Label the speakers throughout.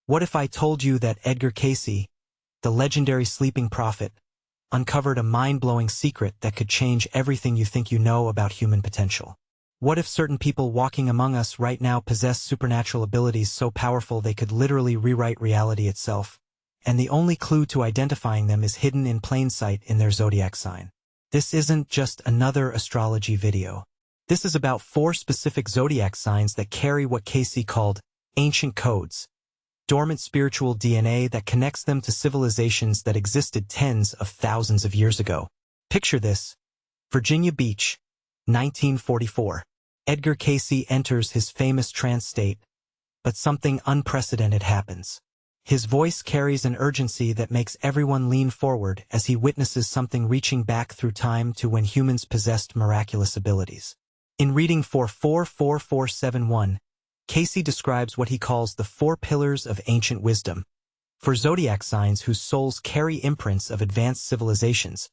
Speaker 1: What if I told you that Edgar Cayce, the legendary sleeping prophet, uncovered a mind-blowing secret that could change everything you think you know about human potential? What if certain people walking among us right now possess supernatural abilities so powerful they could literally rewrite reality itself, and the only clue to identifying them is hidden in plain sight in their zodiac sign? This isn't just another astrology video. This is about 4 specific zodiac signs that carry what Cayce called ancient codes, dormant spiritual DNA that connects them to civilizations that existed tens of thousands of years ago. Picture this: Virginia Beach, 1944. Edgar Cayce enters his famous trance state, but something unprecedented happens. His voice carries an urgency that makes everyone lean forward as he witnesses something reaching back through time to when humans possessed miraculous abilities. In reading 444471, Cayce describes what he calls the 4 pillars of ancient wisdom, for zodiac signs whose souls carry imprints of advanced civilizations,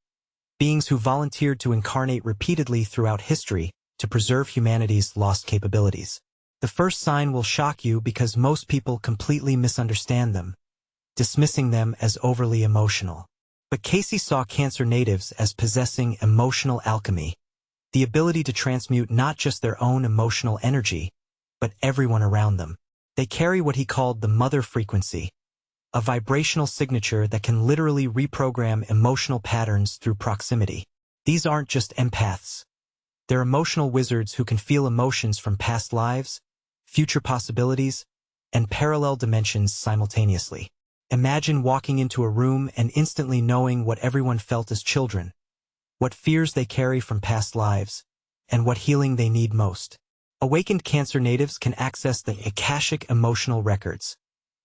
Speaker 1: beings who volunteered to incarnate repeatedly throughout history to preserve humanity's lost capabilities. The first sign will shock you because most people completely misunderstand them, dismissing them as overly emotional. But Cayce saw Cancer natives as possessing emotional alchemy, the ability to transmute not just their own emotional energy, but everyone around them. They carry what he called the mother frequency, a vibrational signature that can literally reprogram emotional patterns through proximity. These aren't just empaths. They're emotional wizards who can feel emotions from past lives, future possibilities, and parallel dimensions simultaneously. Imagine walking into a room and instantly knowing what everyone felt as children, what fears they carry from past lives, and what healing they need most. Awakened Cancer natives can access the Akashic emotional records,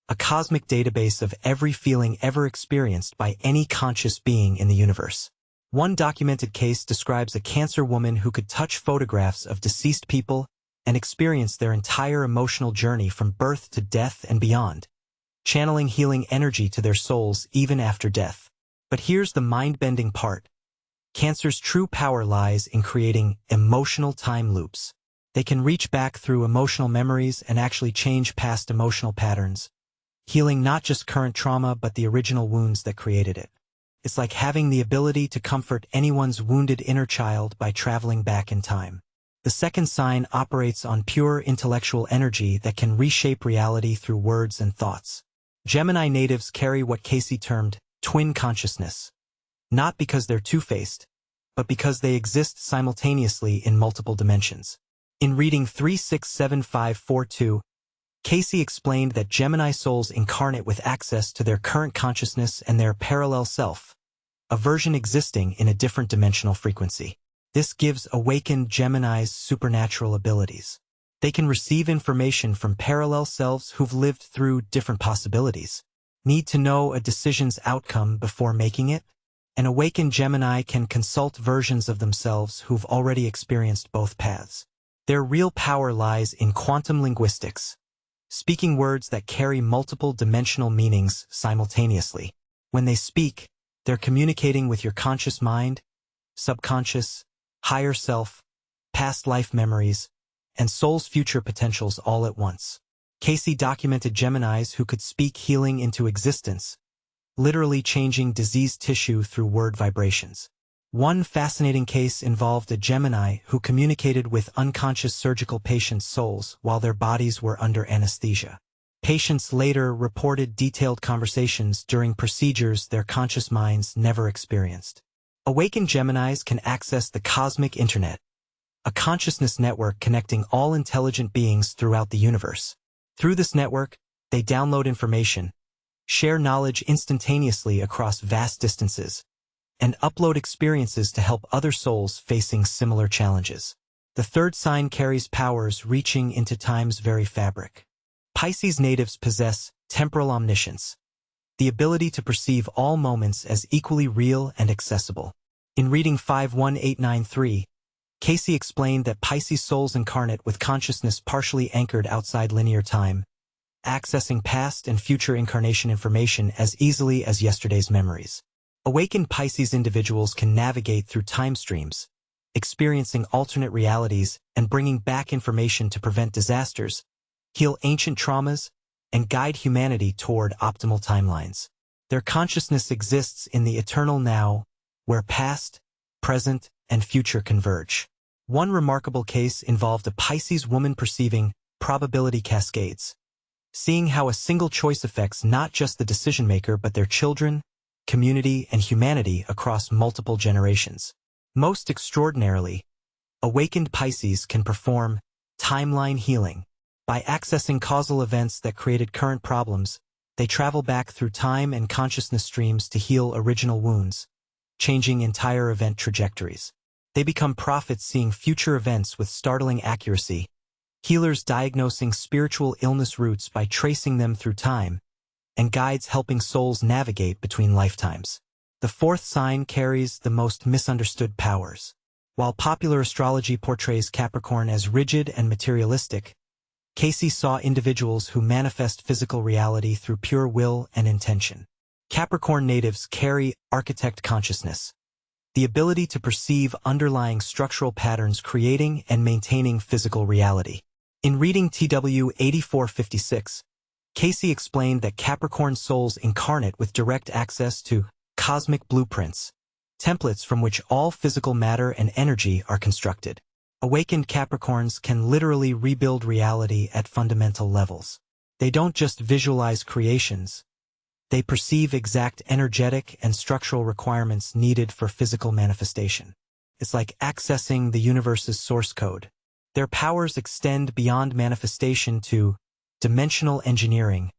Speaker 1: a cosmic database of every feeling ever experienced by any conscious being in the universe. One documented case describes a Cancer woman who could touch photographs of deceased people and experience their entire emotional journey from birth to death and beyond, channeling healing energy to their souls even after death. But here's the mind-bending part. Cancer's true power lies in creating emotional time loops. They can reach back through emotional memories and actually change past emotional patterns, healing not just current trauma but the original wounds that created it. It's like having the ability to comfort anyone's wounded inner child by traveling back in time. The second sign operates on pure intellectual energy that can reshape reality through words and thoughts. Gemini natives carry what Cayce termed twin consciousness, not because they're two-faced, but because they exist simultaneously in multiple dimensions. In reading 367542, Cayce explained that Gemini souls incarnate with access to their current consciousness and their parallel self, a version existing in a different dimensional frequency. This gives awakened Geminis supernatural abilities. They can receive information from parallel selves who've lived through different possibilities. Need to know a decision's outcome before making it? An awakened Gemini can consult versions of themselves who've already experienced both paths. Their real power lies in quantum linguistics, speaking words that carry multiple dimensional meanings simultaneously. When they speak, they're communicating with your conscious mind, subconscious, higher self, past life memories, and soul's future potentials all at once. Cayce documented Geminis who could speak healing into existence, literally changing diseased tissue through word vibrations. One fascinating case involved a Gemini who communicated with unconscious surgical patients' souls while their bodies were under anesthesia. Patients later reported detailed conversations during procedures their conscious minds never experienced. Awakened Geminis can access the cosmic internet, a consciousness network connecting all intelligent beings throughout the universe. Through this network, they download information, share knowledge instantaneously across vast distances, and upload experiences to help other souls facing similar challenges. The third sign carries powers reaching into time's very fabric. Pisces natives possess temporal omniscience, the ability to perceive all moments as equally real and accessible. In reading 51893, Cayce explained that Pisces souls incarnate with consciousness partially anchored outside linear time, accessing past and future incarnation information as easily as yesterday's memories. Awakened Pisces individuals can navigate through time streams, experiencing alternate realities and bringing back information to prevent disasters, heal ancient traumas, and guide humanity toward optimal timelines. Their consciousness exists in the eternal now, where past, present, and future converge. One remarkable case involved a Pisces woman perceiving probability cascades, seeing how a single choice affects not just the decision-maker but their children, community, and humanity across multiple generations. Most extraordinarily, awakened Pisces can perform timeline healing. By accessing causal events that created current problems, they travel back through time and consciousness streams to heal original wounds, changing entire event trajectories. They become prophets seeing future events with startling accuracy, healers diagnosing spiritual illness roots by tracing them through time, and guides helping souls navigate between lifetimes. The fourth sign carries the most misunderstood powers. While popular astrology portrays Capricorn as rigid and materialistic, Cayce saw individuals who manifest physical reality through pure will and intention. Capricorn natives carry architect consciousness, the ability to perceive underlying structural patterns creating and maintaining physical reality. In reading TW 8456, Cayce explained that Capricorn souls incarnate with direct access to cosmic blueprints, templates from which all physical matter and energy are constructed. Awakened Capricorns can literally rebuild reality at fundamental levels. They don't just visualize creations, they perceive exact energetic and structural requirements needed for physical manifestation. It's like accessing the universe's source code. Their powers extend beyond manifestation to dimensional engineering,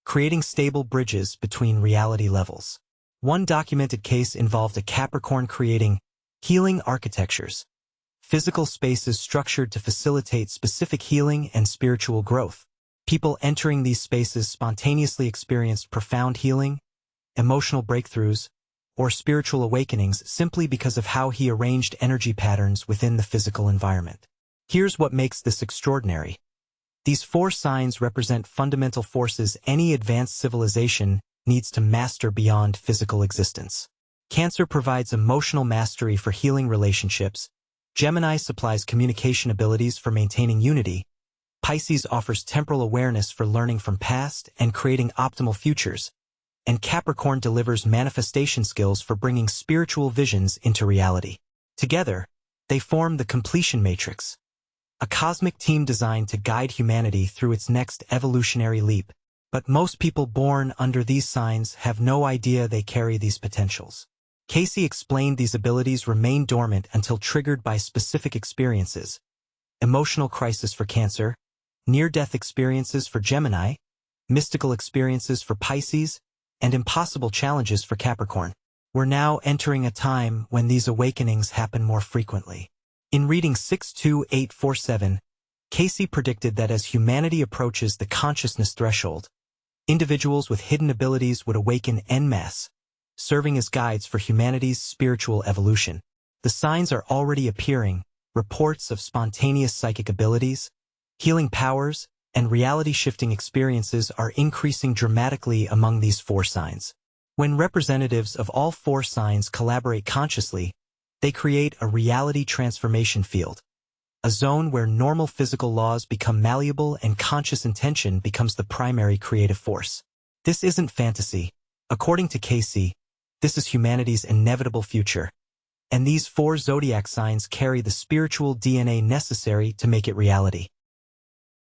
Speaker 1: creating stable bridges between reality levels. One documented case involved a Capricorn creating healing architectures, physical spaces structured to facilitate specific healing and spiritual growth. People entering these spaces spontaneously experienced profound healing, emotional breakthroughs, or spiritual awakenings simply because of how he arranged energy patterns within the physical environment. Here's what makes this extraordinary. These four signs represent fundamental forces any advanced civilization needs to master beyond physical existence. Cancer provides emotional mastery for healing relationships, Gemini supplies communication abilities for maintaining unity, Pisces offers temporal awareness for learning from past and creating optimal futures, and Capricorn delivers manifestation skills for bringing spiritual visions into reality. Together, they form the completion matrix, a cosmic team designed to guide humanity through its next evolutionary leap. But most people born under these signs have no idea they carry these potentials. Cayce explained these abilities remain dormant until triggered by specific experiences: emotional crisis for Cancer, near-death experiences for Gemini, mystical experiences for Pisces, and impossible challenges for Capricorn. We're now entering a time when these awakenings happen more frequently. In reading 62847, Cayce predicted that as humanity approaches the consciousness threshold, individuals with hidden abilities would awaken en masse, serving as guides for humanity's spiritual evolution. The signs are already appearing: reports of spontaneous psychic abilities, healing powers, and reality-shifting experiences are increasing dramatically among these four signs. When representatives of all four signs collaborate consciously, they create a reality transformation field, a zone where normal physical laws become malleable and conscious intention becomes the primary creative force. This isn't fantasy. According to Cayce, this is humanity's inevitable future, and these four zodiac signs carry the spiritual DNA necessary to make it reality.